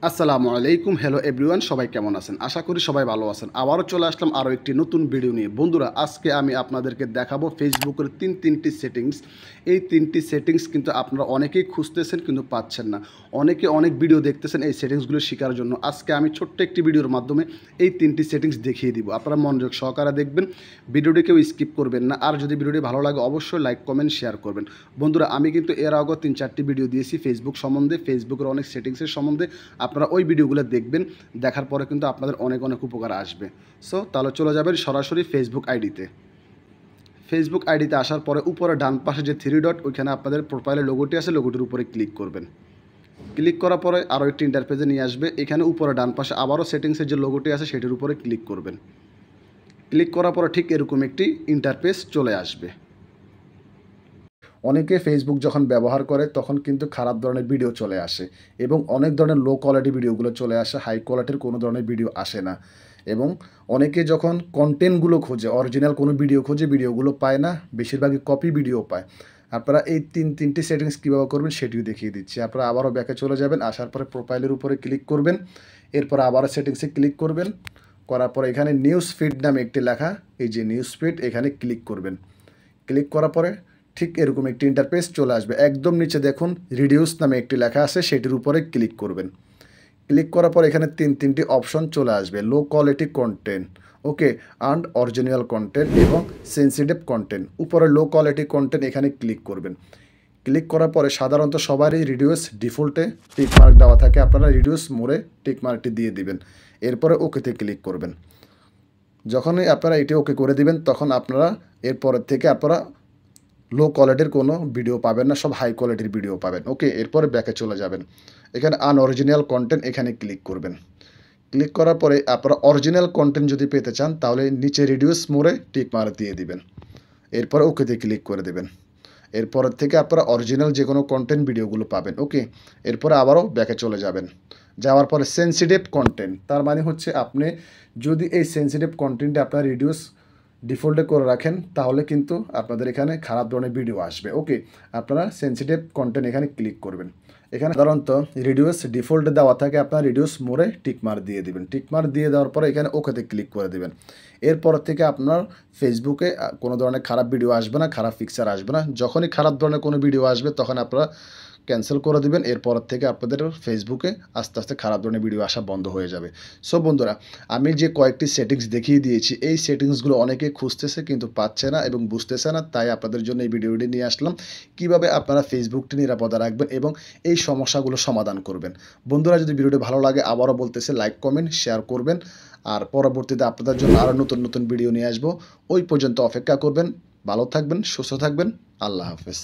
আসসালামু আলাইকুম, hello everyone, সবাই কেমন আছেন? আশা করি সবাই ভালো আছেন। আবারও চলে আসলাম আরও একটি নতুন ভিডিও নিয়ে। বন্ধুরা, আজকে আমি আপনাদেরকে দেখাবো ফেসবুকের তিনটি সেটিংস। এই তিনটি সেটিংস কিন্তু আপনারা অনেকেই খুঁজতেছেন কিন্তু পাচ্ছেন না। অনেকে অনেক ভিডিও দেখতেছেন এই সেটিংসগুলো শেখার জন্য। আজকে আমি ছোট্ট একটি ভিডিওর মাধ্যমে এই তিনটি সেটিংস দেখিয়ে দিব। আপনারা মনোযোগ সহকারে দেখবেন, ভিডিওটি কেউ স্কিপ করবেন না। আর যদি ভিডিওটি ভালো লাগে অবশ্যই লাইক, কমেন্ট, শেয়ার করবেন। বন্ধুরা, আমি কিন্তু এর আগেও 3-4টি ভিডিও দিয়েছি ফেসবুক সম্বন্ধে, ফেসবুকের অনেক সেটিংসের সম্বন্ধে। আপনারা ওই ভিডিওগুলো দেখবেন, দেখার পরে কিন্তু আপনাদের অনেক অনেক উপকার আসবে। সো তাহলে চলে যাবেন সরাসরি ফেসবুক আইডিতে। ফেসবুক আইডিতে আসার পরে উপরে ডান পাশে যে থ্রি ডট, ওইখানে আপনাদের প্রোফাইলের লোগোটি আছে, লোগোটির উপরে ক্লিক করবেন। ক্লিক করার পরে আরও একটি ইন্টারপেজে নিয়ে আসবে। এখানে উপরে ডান পাশে আবারও সেটিংসের যে লোগোটি আছে সেটির উপরে ক্লিক করবেন। ক্লিক করার পরে ঠিক এরকম একটি ইন্টারপেজ চলে আসবে। অনেকে ফেসবুক যখন ব্যবহার করে তখন কিন্তু খারাপ ধরনের ভিডিও চলে আসে এবং অনেক ধরনের লো কোয়ালিটি ভিডিওগুলো চলে আসে, হাই কোয়ালিটির কোনো ধরনের ভিডিও আসে না। এবং অনেকে যখন কন্টেন্টগুলো খোঁজে, অরিজিনাল কোনো ভিডিও খোঁজে, ভিডিওগুলো পায় না, বেশিরভাগই কপি ভিডিও পায়। আপনারা এই তিনটি সেটিংস কীভাবে করবেন সেটিও দেখিয়ে দিচ্ছি। আপনারা আবারও ব্যাকে চলে যাবেন, আসার পরে প্রোফাইলের উপরে ক্লিক করবেন, এরপর আবারও সেটিংসে ক্লিক করবেন। করার পরে এখানে নিউজ ফিড নামে একটি লেখা, এই যে নিউজ ফিড, এখানে ক্লিক করবেন। ক্লিক করার পরে ঠিক এরকম একটি ইন্টারফেস চলে আসবে। একদম নিচে দেখুন রিডিউস নামে একটি লেখা আছে, সেটির উপরে ক্লিক করবেন। ক্লিক করার পর এখানে তিনটি অপশন চলে আসবে, low quality content, okay, and original content এবং সেন্সিটিভ কন্টেন্ট। উপরে লো কোয়ালিটি কন্টেন্ট এখানে ক্লিক করবেন। ক্লিক করার পরে সাধারণত সবারই রিডিউস ডিফল্টে টিক মার্ক দেওয়া থাকে, আপনারা রিডিউস মোড়ে টিক মার্কটি দিয়ে দিবেন। এরপরে ওকেতে ক্লিক করবেন। যখনই আপনারা এটি ওকে করে দিবেন তখন আপনারা এরপরের থেকে আপনারা লো কোয়ালিটির কোনো ভিডিও পাবেন না, সব হাই কোয়ালিটির ভিডিও পাবেন। ওকে, এরপরে ব্যাকে চলে যাবেন। এখানে আনঅরিজিনাল কন্টেন্ট এখানে ক্লিক করবেন। ক্লিক করার পরে আপনারা অরিজিনাল কন্টেন্ট যদি পেতে চান তাহলে নিচে রিডিউস মোড়ে টিক মার্ক দিয়ে দিবেন। এরপরে ওকেতে ক্লিক করে দেবেন। এরপরের থেকে আপনারা অরিজিনাল যে কোনো কন্টেন্ট ভিডিওগুলো পাবেন। ওকে, এরপরে আবারও ব্যাকে চলে যাবেন। যাওয়ার পরে সেন্সিটিভ কন্টেন্ট, তার মানে হচ্ছে আপনি যদি এই সেন্সিটিভ কন্টেন্টে আপনার রিডিউস ডিফল্টে করে রাখেন তাহলে কিন্তু আপনাদের এখানে খারাপ ধরনের ভিডিও আসবে। ওকে, আপনারা সেন্সিটিভ কন্টেন্ট এখানে ক্লিক করবেন। এখানে সাধারণত রিডিউস ডিফল্টে দেওয়া থাকে, আপনার রিডিউস মোড়ে টিকমার দিয়ে দিবেন। টিকমার দিয়ে দেওয়ার পরে এখানে ওকেতে ক্লিক করে দেবেন। এরপর থেকে আপনার ফেসবুকে কোনো ধরনের খারাপ ভিডিও আসবে না, খারাপ পিকচার আসবে না। যখনই খারাপ ধরনের কোনো ভিডিও আসবে তখন আপনারা ক্যান্সেল করে দিবেন। এরপর থেকে আপনাদের ফেসবুকে আস্তে আস্তে খারাপ ধরনের ভিডিও আসা বন্ধ হয়ে যাবে। সো বন্ধুরা, আমি যে কয়েকটি সেটিংস দেখিয়ে দিয়েছি, এই সেটিংসগুলো অনেকে খুঁজতেছে কিন্তু পাচ্ছে না এবং বুঝতেছে না, তাই আপনাদের জন্য এই ভিডিওটি নিয়ে আসলাম, কিভাবে আপনারা ফেসবুকটি নিরাপদে রাখবেন এবং এই সমস্যাগুলো সমাধান করবেন। বন্ধুরা, যদি ভিডিওটি ভালো লাগে আবারও বলতেছে লাইক, কমেন্ট, শেয়ার করবেন। আর পরবর্তীতে আপনাদের জন্য আরও নতুন নতুন ভিডিও নিয়ে আসবো। ওই পর্যন্ত অপেক্ষা করবেন। ভালো থাকবেন, সুস্থ থাকবেন। আল্লাহ হাফেজ।